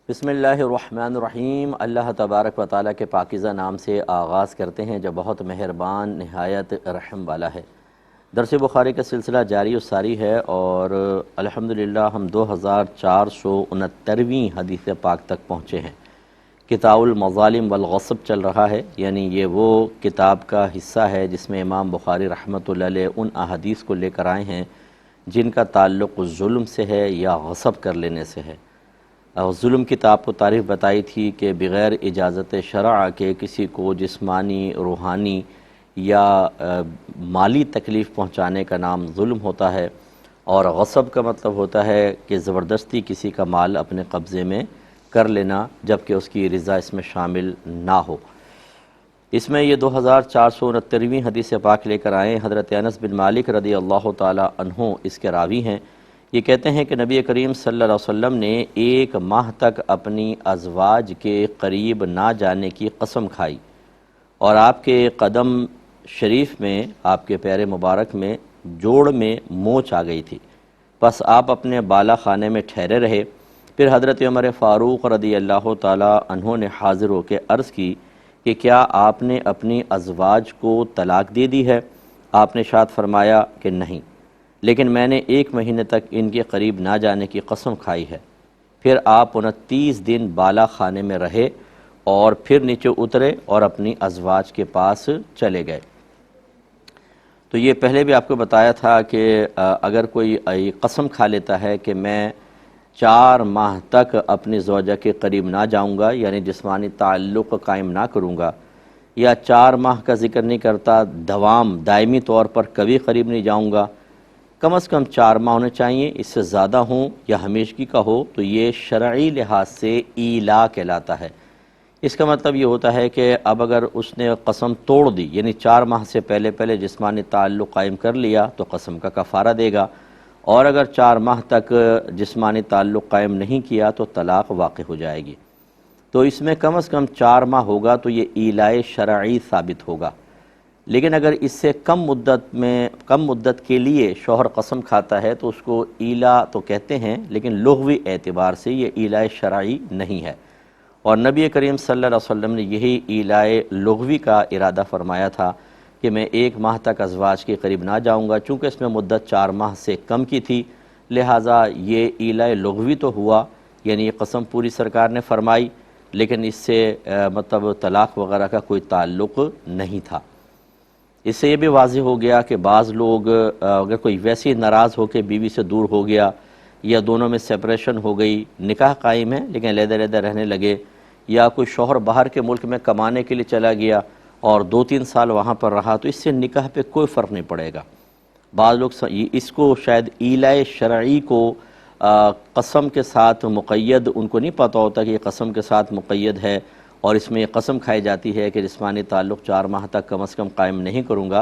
بسم اللہ الرحمن الرحیم۔ اللہ تبارک و تعالیٰ کے پاکیزہ نام سے آغاز کرتے ہیں جو بہت مہربان نہایت رحم والا ہے۔ درس بخاری کا سلسلہ جاری و ساری ہے اور الحمدللہ ہم 2469ویں حدیث پاک تک پہنچے ہیں۔ کتاب المظالم والغصب چل رہا ہے، یعنی یہ وہ کتاب کا حصہ ہے جس میں امام بخاری رحمۃ اللہ علیہ ان احادیث کو لے کر آئے ہیں جن کا تعلق ظلم سے ہے یا غصب کر لینے سے ہے۔ ظلم کی تو آپ کو تعریف بتائی تھی کہ بغیر اجازت شرع کے کسی کو جسمانی، روحانی یا مالی تکلیف پہنچانے کا نام ظلم ہوتا ہے، اور غصب کا مطلب ہوتا ہے کہ زبردستی کسی کا مال اپنے قبضے میں کر لینا جبکہ اس کی رضا اس میں شامل نہ ہو۔ اس میں یہ 2469ویں حدیث پاک لے کر آئے۔ حضرت انس بن مالک رضی اللہ تعالی عنہ اس کے راوی ہیں۔ یہ کہتے ہیں کہ نبی کریم صلی اللہ علیہ وسلم نے 1 ماہ تک اپنی ازواج کے قریب نہ جانے کی قسم کھائی، اور آپ کے قدم شریف میں، آپ کے پیر مبارک میں جوڑ میں موچ آ گئی تھی۔ پس آپ اپنے بالا خانے میں ٹھہرے رہے۔ پھر حضرت عمر فاروق رضی اللہ تعالی عنہ نے حاضر ہو کے عرض کی کہ کیا آپ نے اپنی ازواج کو طلاق دے دی ہے؟ آپ نے ارشاد فرمایا کہ نہیں، لیکن میں نے 1 مہینے تک ان کے قریب نہ جانے کی قسم کھائی ہے۔ پھر آپ 29 دن بالا خانے میں رہے اور پھر نیچے اترے اور اپنی ازواج کے پاس چلے گئے۔ تو یہ پہلے بھی آپ کو بتایا تھا کہ اگر کوئی قسم کھا لیتا ہے کہ میں 4 ماہ تک اپنی زوجہ کے قریب نہ جاؤں گا، یعنی جسمانی تعلق قائم نہ کروں گا، یا 4 ماہ کا ذکر نہیں کرتا، دائمی طور پر کبھی قریب نہیں جاؤں گا، کم از کم 4 ماہ ہونے چاہیے، اس سے زیادہ ہوں یا ہمیشگی کا ہو تو یہ شرعی لحاظ سے ایلا کہلاتا ہے۔ اس کا مطلب یہ ہوتا ہے کہ اب اگر اس نے قسم توڑ دی، یعنی 4 ماہ سے پہلے جسمانی تعلق قائم کر لیا تو قسم کا کفارہ دے گا، اور اگر 4 ماہ تک جسمانی تعلق قائم نہیں کیا تو طلاق واقع ہو جائے گی۔ تو اس میں کم از کم 4 ماہ ہوگا تو یہ ایلائے شرعی ثابت ہوگا۔ لیکن اگر اس سے کم مدت کے لیے شوہر قسم کھاتا ہے تو اس کو ایلا تو کہتے ہیں، لیکن لغوی اعتبار سے یہ ایلائے شرعی نہیں ہے، اور نبی کریم صلی اللہ علیہ وسلم نے یہی ایلائے لغوی کا ارادہ فرمایا تھا کہ میں 1 ماہ تک ازواج کے قریب نہ جاؤں گا۔ چونکہ اس میں مدت 4 ماہ سے کم کی تھی، لہٰذا یہ ایلائے لغوی تو ہوا، یعنی یہ قسم پوری سرکار نے فرمائی، لیکن اس سے مطلب طلاق وغیرہ کا کوئی تعلق نہیں تھا۔ اس سے یہ بھی واضح ہو گیا کہ بعض لوگ اگر کوئی ویسے ناراض ہو کے بیوی سے دور ہو گیا، یا دونوں میں سپریشن ہو گئی، نکاح قائم ہے لیکن علیحدہ رہنے لگے، یا کوئی شوہر باہر کے ملک میں کمانے کے لیے چلا گیا اور 2-3 سال وہاں پر رہا، تو اس سے نکاح پہ کوئی فرق نہیں پڑے گا۔ بعض لوگ اس کو شاید ایلائے شرعی کو قسم کے ساتھ مقید، ان کو نہیں پتہ ہوتا کہ یہ قسم کے ساتھ مقید ہے، اور اس میں یہ قسم کھائی جاتی ہے کہ جسمانی تعلق 4 ماہ تک کم از کم قائم نہیں کروں گا۔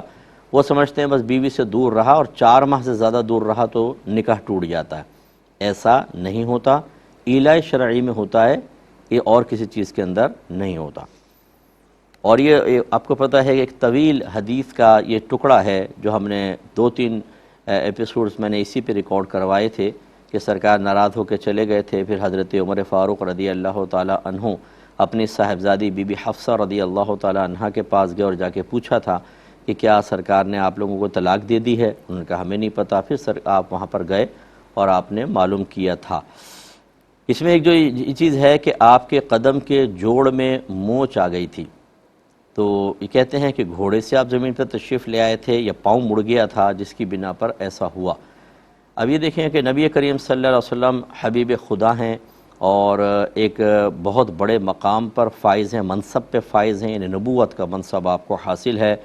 وہ سمجھتے ہیں بس بیوی سے دور رہا اور 4 ماہ سے زیادہ دور رہا تو نکاح ٹوٹ جاتا ہے۔ ایسا نہیں ہوتا، ایلائے شرعی میں ہوتا ہے، یہ اور کسی چیز کے اندر نہیں ہوتا۔ اور یہ آپ کو پتہ ہے کہ ایک طویل حدیث کا یہ ٹکڑا ہے جو ہم نے 2-3 ایپیسوڈز میں نے اسی پہ ریکارڈ کروائے تھے کہ سرکار ناراض ہو کے چلے گئے تھے۔ پھر حضرت عمر فاروق رضی اللہ تعالی عنہ اپنی صاحبزادی بی بی حفصہ رضی اللہ تعالی عنہ کے پاس گئے اور جا کے پوچھا تھا کہ کیا سرکار نے آپ لوگوں کو طلاق دے دی ہے؟ انہوں نے کہا ہمیں نہیں پتہ۔ پھر آپ وہاں پر گئے اور آپ نے معلوم کیا تھا۔ اس میں ایک جو یہ چیز ہے کہ آپ کے قدم کے جوڑ میں موچ آ گئی تھی، تو یہ کہتے ہیں کہ گھوڑے سے آپ زمین پر تشریف لے آئے تھے یا پاؤں مڑ گیا تھا جس کی بنا پر ایسا ہوا۔ اب یہ دیکھیں کہ نبی کریم صلی اللہ علیہ وسلم حبیب خدا ہیں اور ایک بہت بڑے مقام پر فائز ہیں، منصب پہ فائز ہیں، یعنی نبوت کا منصب آپ کو حاصل ہے۔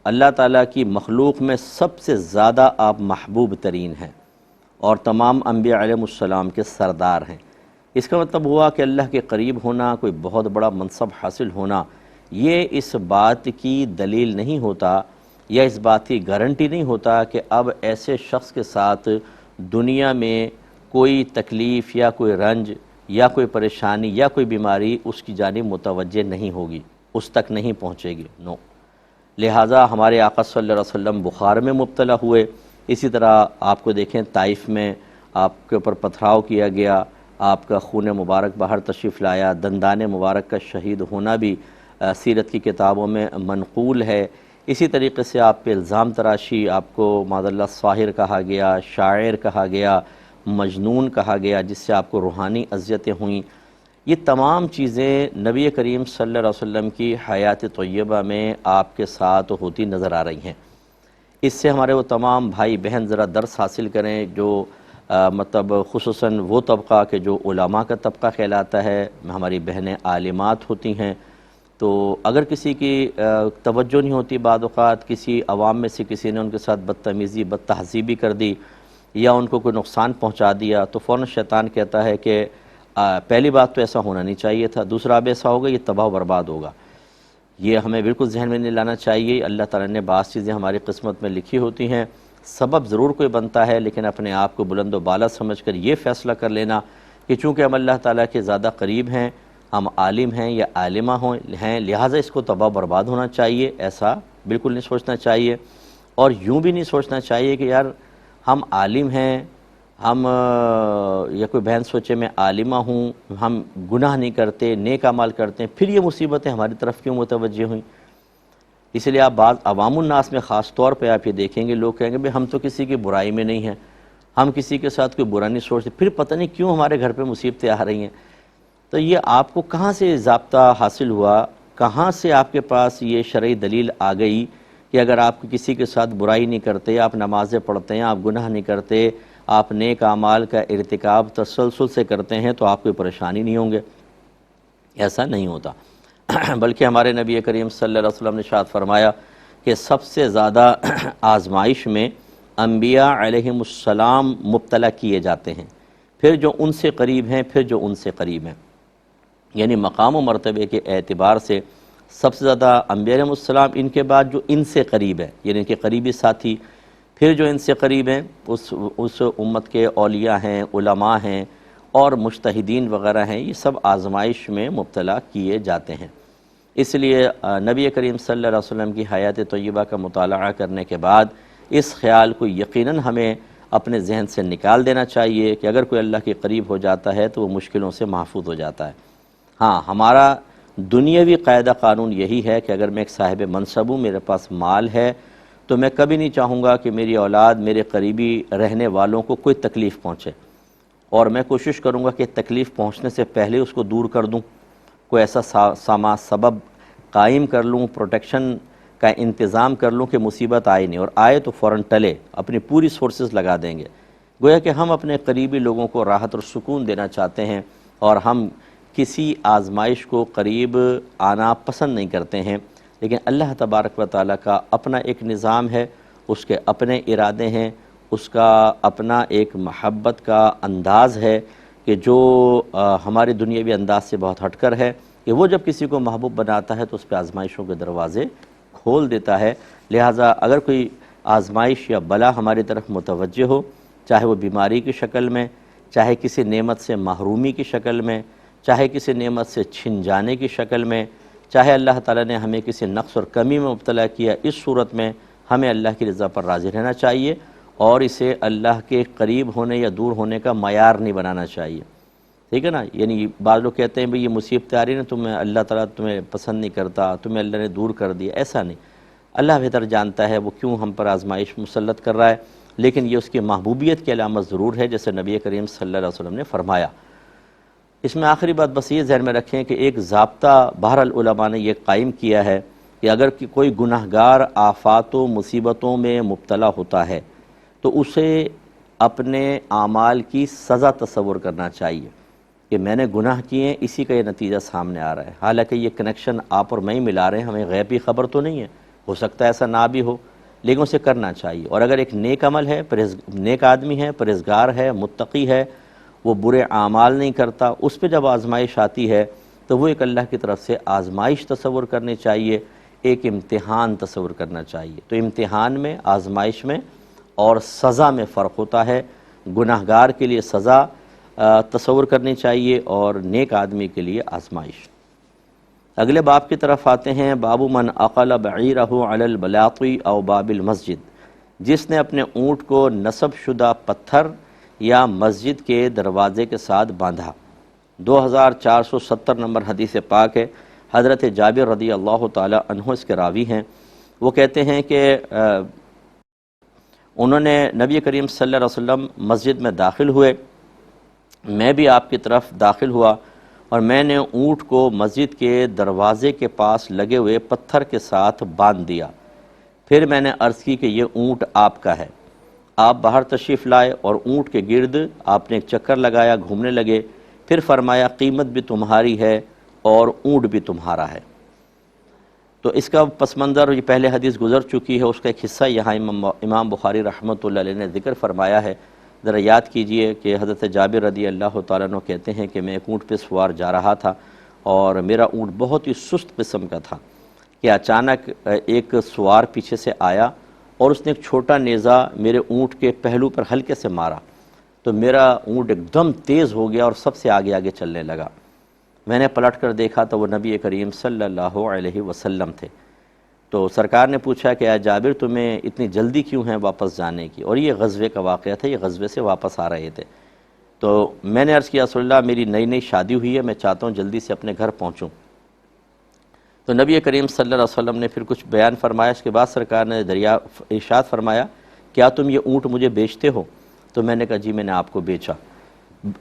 اللہ تعالیٰ کی مخلوق میں سب سے زیادہ آپ محبوب ترین ہیں اور تمام انبیاء علیہ السلام کے سردار ہیں۔ اس کا مطلب ہوا کہ اللہ کے قریب ہونا، کوئی بہت بڑا منصب حاصل ہونا، یہ اس بات کی دلیل نہیں ہوتا یا اس بات کی گارنٹی نہیں ہوتا کہ اب ایسے شخص کے ساتھ دنیا میں کوئی تکلیف یا کوئی رنج یا کوئی پریشانی یا کوئی بیماری اس کی جانب متوجہ نہیں ہوگی، اس تک نہیں پہنچے گی، نو۔ لہٰذا ہمارے آقا صلی اللہ علیہ وسلم بخار میں مبتلا ہوئے، اسی طرح آپ کو دیکھیں طائف میں آپ کے اوپر پتھراؤ کیا گیا، آپ کا خون مبارک باہر تشریف لایا، دندان مبارک کا شہید ہونا بھی سیرت کی کتابوں میں منقول ہے۔ اسی طریقے سے آپ پہ الزام تراشی، آپ کو معاذ اللہ ساحر کہا گیا، شاعر کہا گیا، مجنون کہا گیا، جس سے آپ کو روحانی اذیتیں ہوئیں۔ یہ تمام چیزیں نبی کریم صلی اللہ علیہ وسلم کی حیات طیبہ میں آپ کے ساتھ ہوتی نظر آ رہی ہیں۔ اس سے ہمارے وہ تمام بھائی بہن ذرا درس حاصل کریں جو مطلب خصوصاً وہ طبقہ کہ جو علماء کا طبقہ کہلاتا ہے، ہماری بہنیں عالمات ہوتی ہیں، تو اگر کسی کی توجہ نہیں ہوتی، بعض اوقات کسی عوام میں سے کسی نے ان کے ساتھ بدتمیزی بدتہذیبی کر دی یا ان کو کوئی نقصان پہنچا دیا، تو فوراً شیطان کہتا ہے کہ پہلی بات تو ایسا ہونا نہیں چاہیے تھا، دوسرا اب ایسا ہوگا یہ تباہ و برباد ہوگا۔ یہ ہمیں بالکل ذہن میں نہیں لانا چاہیے۔ اللہ تعالیٰ نے بعض چیزیں ہماری قسمت میں لکھی ہوتی ہیں، سبب ضرور کوئی بنتا ہے، لیکن اپنے آپ کو بلند و بالا سمجھ کر یہ فیصلہ کر لینا کہ چونکہ ہم اللہ تعالیٰ کے زیادہ قریب ہیں، ہم عالم ہیں یا عالمہ ہیں، لہٰذا اس کو تباہ و برباد ہونا چاہیے، ایسا بالکل نہیں سوچنا چاہیے۔ اور یوں بھی نہیں سوچنا چاہیے کہ یار ہم عالم ہیں، ہم یا کوئی بہن سوچے میں عالمہ ہوں، ہم گناہ نہیں کرتے، نیک اعمال کرتے ہیں، پھر یہ مصیبتیں ہماری طرف کیوں متوجہ ہوئیں؟ اس لیے آپ بعض عوام الناس میں خاص طور پہ آپ یہ دیکھیں گے، لوگ کہیں گے ہم تو کسی کی برائی میں نہیں ہیں، ہم کسی کے ساتھ کوئی برا نہیں سوچتے، پھر پتہ نہیں کیوں ہمارے گھر پہ مصیبتیں آ رہی ہیں۔ تو یہ آپ کو کہاں سے ضابطہ حاصل ہوا، کہاں سے آپ کے پاس یہ شرعی دلیل آ گئی کہ اگر آپ کسی کے ساتھ برائی نہیں کرتے، آپ نمازیں پڑھتے ہیں، آپ گناہ نہیں کرتے، آپ نیک اعمال کا ارتکاب تسلسل سے کرتے ہیں، تو آپ کوئی پریشانی نہیں ہوں گے؟ ایسا نہیں ہوتا۔ بلکہ ہمارے نبی کریم صلی اللہ علیہ وسلم نے ارشاد فرمایا کہ سب سے زیادہ آزمائش میں انبیاء علیہم السلام مبتلا کیے جاتے ہیں، پھر جو ان سے قریب ہیں، پھر جو ان سے قریب ہیں، یعنی مقام و مرتبے کے اعتبار سے سب سے زیادہ انبیاء علیہم السلام، ان کے بعد جو ان سے قریب ہے، یعنی ان کے قریبی ساتھی، پھر جو ان سے قریب ہیں اس امت کے اولیاء ہیں، علماء ہیں اور مجتہدین وغیرہ ہیں، یہ سب آزمائش میں مبتلا کیے جاتے ہیں۔ اس لیے نبی کریم صلی اللہ علیہ وسلم کی حیات طیبہ کا مطالعہ کرنے کے بعد اس خیال کو یقیناً ہمیں اپنے ذہن سے نکال دینا چاہیے کہ اگر کوئی اللہ کے قریب ہو جاتا ہے تو وہ مشکلوں سے محفوظ ہو جاتا ہے۔ ہاں، ہمارا دنیاوی قاعدہ قانون یہی ہے کہ اگر میں ایک صاحب منصب ہوں، میرے پاس مال ہے، تو میں کبھی نہیں چاہوں گا کہ میری اولاد، میرے قریبی رہنے والوں کو کوئی تکلیف پہنچے، اور میں کوشش کروں گا کہ تکلیف پہنچنے سے پہلے اس کو دور کر دوں، کوئی ایسا سبب قائم کر لوں، پروٹیکشن کا انتظام کر لوں کہ مصیبت آئے نہیں، اور آئے تو فوراً ٹلے، اپنی پوری سورسز لگا دیں گے۔ گویا کہ ہم اپنے قریبی لوگوں کو راحت اور سکون دینا چاہتے ہیں، اور ہم کسی آزمائش کو قریب آنا پسند نہیں کرتے ہیں، لیکن اللہ تبارک و تعالیٰ کا اپنا ایک نظام ہے، اس کے اپنے ارادے ہیں، اس کا اپنا ایک محبت کا انداز ہے کہ جو ہمارے دنیاوی انداز سے بہت ہٹ کر ہے، کہ وہ جب کسی کو محبوب بناتا ہے تو اس پہ آزمائشوں کے دروازے کھول دیتا ہے۔ لہٰذا اگر کوئی آزمائش یا بلا ہماری طرف متوجہ ہو، چاہے وہ بیماری کی شکل میں، چاہے کسی نعمت سے محرومی کی شکل میں، چاہے کسی نعمت سے چھن جانے کی شکل میں، چاہے اللہ تعالیٰ نے ہمیں کسی نقص اور کمی میں مبتلا کیا، اس صورت میں ہمیں اللہ کی رضا پر راضی رہنا چاہیے، اور اسے اللہ کے قریب ہونے یا دور ہونے کا معیار نہیں بنانا چاہیے۔ ٹھیک ہے نا؟ یعنی بعض لوگ کہتے ہیں بھئی یہ مصیبتیں آ رہی ہیں، تمہیں اللہ تعالیٰ تمہیں پسند نہیں کرتا، تمہیں اللہ نے دور کر دیا، ایسا نہیں۔ اللہ بہتر جانتا ہے وہ کیوں ہم پر آزمائش مسلط کر رہا ہے، لیکن یہ اس کی محبوبیت کی علامت ضرور ہے، جیسے نبی کریم صلی اللہ علیہ وسلم نے فرمایا۔ اس میں آخری بات بس یہ ذہن میں رکھیں کہ ایک ضابطہ بہرحال علماء نے یہ قائم کیا ہے کہ اگر کوئی گناہگار آفات و مصیبتوں میں مبتلا ہوتا ہے تو اسے اپنے اعمال کی سزا تصور کرنا چاہیے کہ میں نے گناہ کیے ہیں، اسی کا یہ نتیجہ سامنے آ رہا ہے۔ حالانکہ یہ کنیکشن آپ اور میں ہی ملا رہے ہیں، ہمیں غیبی خبر تو نہیں ہے، ہو سکتا ہے ایسا نہ بھی ہو، لیکن اسے کرنا چاہیے۔ اور اگر ایک نیک عمل ہے، نیک آدمی ہے، پرہیزگار ہے، متقی ہے، وہ برے اعمال نہیں کرتا، اس پہ جب آزمائش آتی ہے تو وہ ایک اللہ کی طرف سے آزمائش تصور کرنی چاہیے، ایک امتحان تصور کرنا چاہیے۔ تو امتحان میں، آزمائش میں اور سزا میں فرق ہوتا ہے۔ گناہگار کے لیے سزا تصور کرنی چاہیے اور نیک آدمی کے لیے آزمائش۔ اگلے باب کی طرف آتے ہیں، باب من عقل بعیرہ علی البلاط او باب المسجد، جس نے اپنے اونٹ کو نصب شدہ پتھر یا مسجد کے دروازے کے ساتھ باندھا۔ 2470 نمبر حدیث پاک ہے۔ حضرت جابر رضی اللہ تعالی عنہ اس کے راوی ہیں۔ وہ کہتے ہیں کہ انہوں نے نبی کریم صلی اللہ علیہ وسلم مسجد میں داخل ہوئے، میں بھی آپ کی طرف داخل ہوا، اور میں نے اونٹ کو مسجد کے دروازے کے پاس لگے ہوئے پتھر کے ساتھ باندھ دیا۔ پھر میں نے عرض کی کہ یہ اونٹ آپ کا ہے۔ آپ باہر تشریف لائے اور اونٹ کے گرد آپ نے ایک چکر لگایا، گھومنے لگے، پھر فرمایا قیمت بھی تمہاری ہے اور اونٹ بھی تمہارا ہے۔ تو اس کا پس منظر یہ پہلے حدیث گزر چکی ہے، اس کا ایک حصہ یہاں امام بخاری رحمۃ اللہ علیہ نے ذکر فرمایا ہے۔ ذرا یاد کیجئے کہ حضرت جابر رضی اللہ تعالیٰ عنہ کہتے ہیں کہ میں ایک اونٹ پہ سوار جا رہا تھا، اور میرا اونٹ بہت ہی سست قسم کا تھا کہ اچانک ایک سوار پیچھے سے آیا اور اس نے ایک چھوٹا نیزہ میرے اونٹ کے پہلو پر ہلکے سے مارا، تو میرا اونٹ ایک دم تیز ہو گیا اور سب سے آگے آگے چلنے لگا۔ میں نے پلٹ کر دیکھا تو وہ نبی کریم صلی اللہ علیہ وسلم تھے۔ تو سرکار نے پوچھا کہ اے جابر تمہیں اتنی جلدی کیوں ہے واپس جانے کی؟ اور یہ غزوے کا واقعہ تھا، یہ غزوے سے واپس آ رہے تھے۔ تو میں نے عرض کیا رسول اللہ میری نئی شادی ہوئی ہے، میں چاہتا ہوں جلدی سے اپنے گھر پہنچوں۔ تو نبی کریم صلی اللہ علیہ وسلم نے پھر کچھ بیان فرمایا۔ اس کے بعد سرکار نے ارشاد فرمایا کیا تم یہ اونٹ مجھے بیچتے ہو؟ تو میں نے کہا جی میں نے آپ کو بیچا۔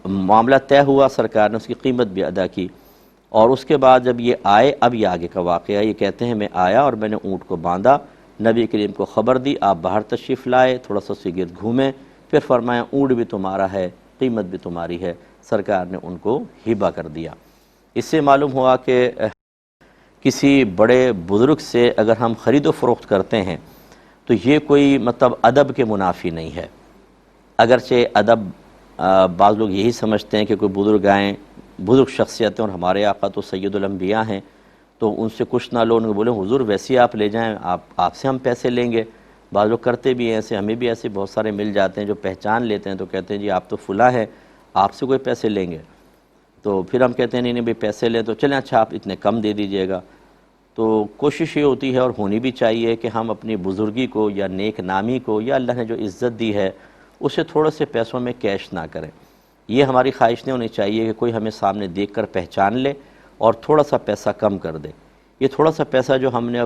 معاملہ طے ہوا، سرکار نے اس کی قیمت بھی ادا کی، اور اس کے بعد جب یہ آئے، اب یہ آگے کا واقعہ، یہ کہتے ہیں میں آیا اور میں نے اونٹ کو باندھا، نبی کریم کو خبر دی، آپ باہر تشریف لائے، تھوڑا سا اس کے گرد گھومے، پھر فرمایا اونٹ بھی تمہارا ہے، قیمت بھی تمہاری ہے، سرکار نے ان کو ہبہ کر دیا۔ اس سے معلوم ہوا کہ کسی بڑے بزرگ سے اگر ہم خرید و فروخت کرتے ہیں تو یہ کوئی مطلب ادب کے منافی نہیں ہے۔ اگرچہ ادب بعض لوگ یہی سمجھتے ہیں کہ کوئی بزرگ آئیں، بزرگ شخصیتیں، اور ہمارے آقا تو سید الانبیاء ہیں، تو ان سے کچھ نہ لو، ان کو بولیں حضور ویسے آپ لے جائیں، آپ سے ہم پیسے لیں گے۔ بعض لوگ کرتے بھی ہیں ایسے، ہمیں بھی ایسے بہت سارے مل جاتے ہیں جو پہچان لیتے ہیں، تو کہتے ہیں جی آپ تو فلاں ہیں، آپ سے کوئی پیسے لیں گے؟ تو پھر ہم کہتے ہیں نہیں بھئی پیسے لیں، تو چلیں اچھا آپ اتنے کم دے دیجئے گا۔ تو کوشش یہ ہوتی ہے اور ہونی بھی چاہیے کہ ہم اپنی بزرگی کو یا نیک نامی کو یا اللہ نے جو عزت دی ہے اسے تھوڑے سے پیسوں میں کیش نہ کریں۔ یہ ہماری خواہش نہیں ہونی چاہیے کہ کوئی ہمیں سامنے دیکھ کر پہچان لے اور تھوڑا سا پیسہ کم کر دے۔ یہ تھوڑا سا پیسہ جو ہم نے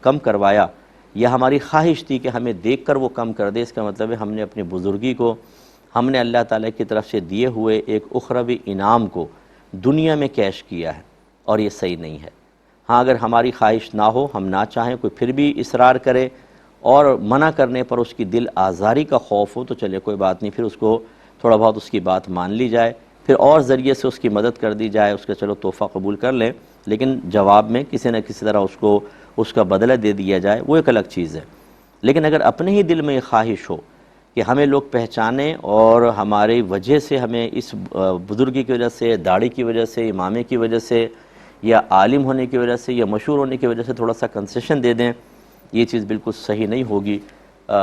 کم کروایا، یہ ہماری خواہش تھی کہ ہمیں دیکھ کر وہ کم کر دے، اس کا مطلب ہے ہم نے اپنی بزرگی کو، ہم نے اللہ تعالیٰ کی طرف سے دیے ہوئے ایک اخروی انعام کو دنیا میں کیش کیا ہے، اور یہ صحیح نہیں ہے۔ ہاں اگر ہماری خواہش نہ ہو، ہم نہ چاہیں، کوئی پھر بھی اصرار کرے اور منع کرنے پر اس کی دل آزاری کا خوف ہو، تو چلے کوئی بات نہیں، پھر اس کو تھوڑا بہت اس کی بات مان لی جائے، پھر اور ذریعے سے اس کی مدد کر دی جائے، اس کا چلو تحفہ قبول کر لیں، لیکن جواب میں کسی نہ کسی طرح اس کا بدلہ دے دیا جائے، وہ ایک الگ چیز ہے۔ لیکن اگر اپنے ہی دل میں یہ خواہش ہو کہ ہمیں لوگ پہچانیں اور ہماری وجہ سے ہمیں اس بزرگی کی وجہ سے، داڑھی کی وجہ سے، امامے کی وجہ سے، یا عالم ہونے کی وجہ سے، یا مشہور ہونے کی وجہ سے تھوڑا سا کنسیشن دے دیں، یہ چیز بالکل صحیح نہیں ہوگی۔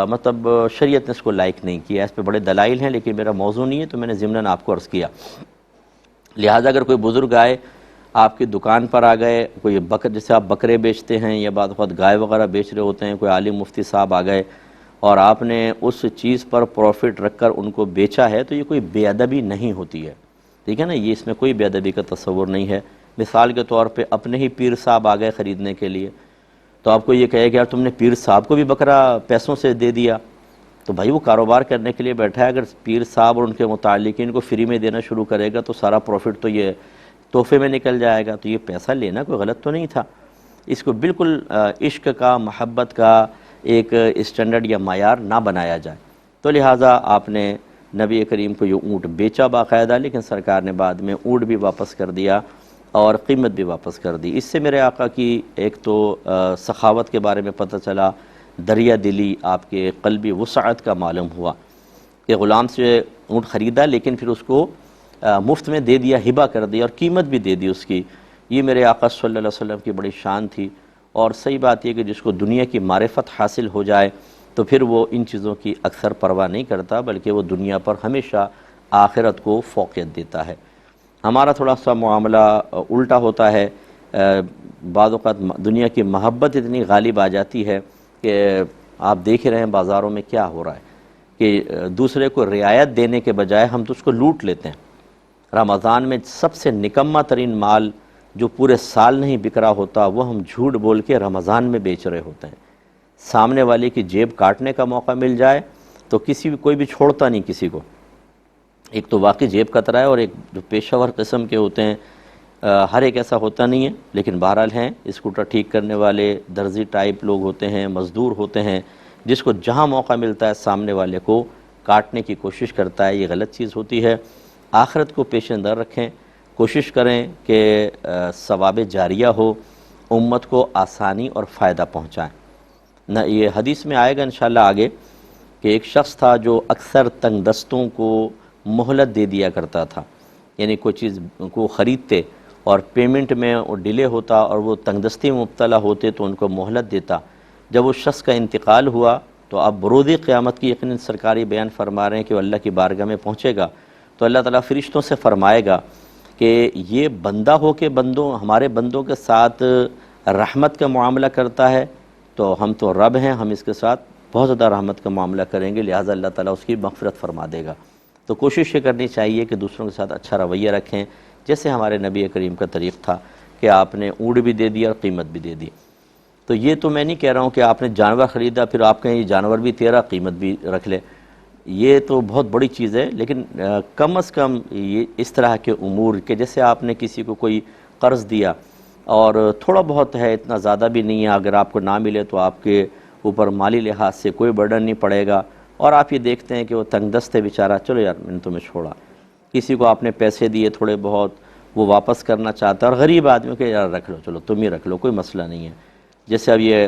مطلب شریعت نے اس کو لائق نہیں کیا۔ اس پہ بڑے دلائل ہیں لیکن میرا موضوع نہیں ہے، تو میں نے ضمناً آپ کو عرض کیا۔ لہٰذا اگر کوئی بزرگ آئے، آپ کی دکان پر آ گئے، کوئی جیسے آپ بکرے بیچتے ہیں یا بعض وقت گائے وغیرہ بیچ رہے ہوتے ہیں، کوئی عالم مفتی صاحب آ گئے اور آپ نے اس چیز پر پروفٹ رکھ کر ان کو بیچا ہے، تو یہ کوئی بے ادبی نہیں ہوتی ہے، ٹھیک ہے نا؟ یہ اس میں کوئی بے ادبی کا تصور نہیں ہے۔ مثال کے طور پہ اپنے ہی پیر صاحب آ گئے خریدنے کے لیے، تو آپ کو یہ کہے کہ یار تم نے پیر صاحب کو بھی بکرا پیسوں سے دے دیا، تو بھائی وہ کاروبار کرنے کے لیے بیٹھا ہے، اگر پیر صاحب اور ان کے متعلقین کو فری میں دینا شروع کرے گا تو سارا پروفٹ تو یہ تحفے میں نکل جائے گا، تو یہ پیسہ لینا کوئی غلط تو نہیں تھا۔ اس کو بالکل عشق کا، محبت کا ایک اسٹینڈرڈ یا معیار نہ بنایا جائے۔ تو لہٰذا آپ نے نبی کریم کو یہ اونٹ بیچا باقاعدہ، لیکن سرکار نے بعد میں اونٹ بھی واپس کر دیا اور قیمت بھی واپس کر دی۔ اس سے میرے آقا کی ایک تو سخاوت کے بارے میں پتہ چلا، دریا دلی، آپ کے قلبی وسعت کا معلوم ہوا کہ غلام سے اونٹ خریدا لیکن پھر اس کو مفت میں دے دیا، ہبہ کر دیا، اور قیمت بھی دے دی اس کی۔ یہ میرے آقا صلی اللہ علیہ وسلم کی بڑی شان تھی، اور صحیح بات یہ کہ جس کو دنیا کی معرفت حاصل ہو جائے تو پھر وہ ان چیزوں کی اکثر پرواہ نہیں کرتا، بلکہ وہ دنیا پر ہمیشہ آخرت کو فوقیت دیتا ہے۔ ہمارا تھوڑا سا معاملہ الٹا ہوتا ہے، بعض اوقات دنیا کی محبت اتنی غالب آ جاتی ہے کہ آپ دیکھ رہے ہیں بازاروں میں کیا ہو رہا ہے کہ دوسرے کو رعایت دینے کے بجائے ہم تو اس کو لوٹ لیتے ہیں۔ رمضان میں سب سے نکمہ ترین مال جو پورے سال نہیں بک رہا ہوتا وہ ہم جھوٹ بول کے رمضان میں بیچ رہے ہوتے ہیں۔ سامنے والے کی جیب کاٹنے کا موقع مل جائے تو کوئی بھی چھوڑتا نہیں کسی کو۔ ایک تو واقعی جیب کترا ہے، اور ایک جو پیشہ ور قسم کے ہوتے ہیں، ہر ایک ایسا ہوتا نہیں ہے لیکن بہرحال ہیں، اسکوٹر ٹھیک کرنے والے، درزی ٹائپ لوگ ہوتے ہیں، مزدور ہوتے ہیں، جس کو جہاں موقع ملتا ہے سامنے والے کو کاٹنے کی کوشش کرتا ہے۔ یہ غلط چیز ہوتی ہے۔ آخرت کو پیش نظر رکھیں، کوشش کریں کہ ثواب جاریہ ہو، امت کو آسانی اور فائدہ پہنچائیں۔ نہ یہ حدیث میں آئے گا انشاءاللہ آگے کہ ایک شخص تھا جو اکثر تنگ دستوں کو مہلت دے دیا کرتا تھا، یعنی کوئی چیز کو خریدتے اور پیمنٹ میں ڈیلے ہوتا اور وہ تنگ دستی میں مبتلا ہوتے تو ان کو مہلت دیتا۔ جب اس شخص کا انتقال ہوا تو اب بروز قیامت کی یقیناً سرکاری بیان فرما رہے ہیں کہ وہ اللہ کی بارگاہ میں پہنچے گا تو اللہ تعالیٰ فرشتوں سے فرمائے گا کہ یہ بندہ ہو کے ہمارے بندوں کے ساتھ رحمت کا معاملہ کرتا ہے، تو ہم تو رب ہیں، ہم اس کے ساتھ بہت زیادہ رحمت کا معاملہ کریں گے، لہٰذا اللہ تعالیٰ اس کی مغفرت فرما دے گا۔ تو کوشش یہ کرنی چاہیے کہ دوسروں کے ساتھ اچھا رویہ رکھیں، جیسے ہمارے نبی کریم کا طریق تھا کہ آپ نے اونٹ بھی دے دیا اور قیمت بھی دے دی۔ تو یہ تو میں نہیں کہہ رہا ہوں کہ آپ نے جانور خریدا پھر آپ کہیں یہ جانور بھی تیرا قیمت بھی رکھ لے، یہ تو بہت بڑی چیز ہے، لیکن کم از کم یہ اس طرح کے امور کہ جیسے آپ نے کسی کو کوئی قرض دیا اور تھوڑا بہت ہے، اتنا زیادہ بھی نہیں ہے، اگر آپ کو نہ ملے تو آپ کے اوپر مالی لحاظ سے کوئی برڈن نہیں پڑے گا، اور آپ یہ دیکھتے ہیں کہ وہ تنگ دست ہے بیچارہ، چلو یار میں نے تمہیں چھوڑا۔ کسی کو آپ نے پیسے دیے تھوڑے بہت، وہ واپس کرنا چاہتا ہے، اور غریب آدمی کہ یار رکھ لو، چلو تم ہی رکھ لو، کوئی مسئلہ نہیں ہے۔ جیسے اب یہ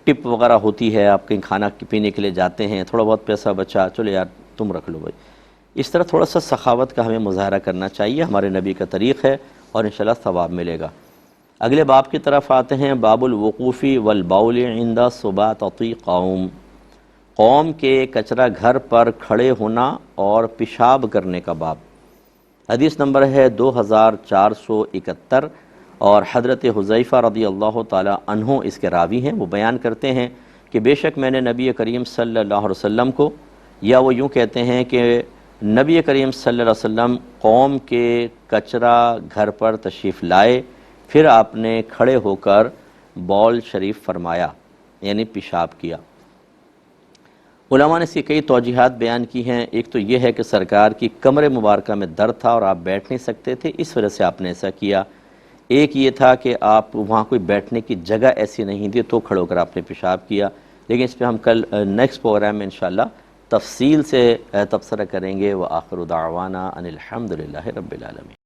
ٹپ وغیرہ ہوتی ہے، آپ کہیں کھانا پینے کے لیے جاتے ہیں، تھوڑا بہت پیسہ بچا، چلو یار تم رکھ لو بھائی۔ اس طرح تھوڑا سا سخاوت کا ہمیں مظاہرہ کرنا چاہیے، ہمارے نبی کا طریق ہے، اور انشاءاللہ ثواب ملے گا۔ اگلے باب کی طرف آتے ہیں، باب الوقوف والبول عند سباطۃ قوم، قوم کے کچرا گھر پر کھڑے ہونا اور پیشاب کرنے کا باب۔ حدیث نمبر ہے 2471، اور حضرت حذیفہ رضی اللہ تعالی عنہ اس کے راوی ہیں۔ وہ بیان کرتے ہیں کہ بے شک میں نے نبی کریم صلی اللہ علیہ وسلم کو، یا وہ یوں کہتے ہیں کہ نبی کریم صلی اللہ علیہ وسلم قوم کے کچرا گھر پر تشریف لائے، پھر آپ نے کھڑے ہو کر بول شریف فرمایا، یعنی پیشاب کیا۔ علماء نے اس کی کئی توجیحات بیان کی ہیں۔ ایک تو یہ ہے کہ سرکار کی کمر مبارکہ میں درد تھا اور آپ بیٹھ نہیں سکتے تھے، اس وجہ سے آپ نے ایسا کیا۔ ایک یہ تھا کہ آپ وہاں کوئی بیٹھنے کی جگہ ایسی نہیں تھی تو کھڑے ہو کر آپ نے پیشاب کیا، لیکن اس پہ ہم کل نیکسٹ پروگرام میں انشاءاللہ تفصیل سے تبصرہ کریں گے۔ وآخر دعوانا ان الحمد للہ رب العالمین۔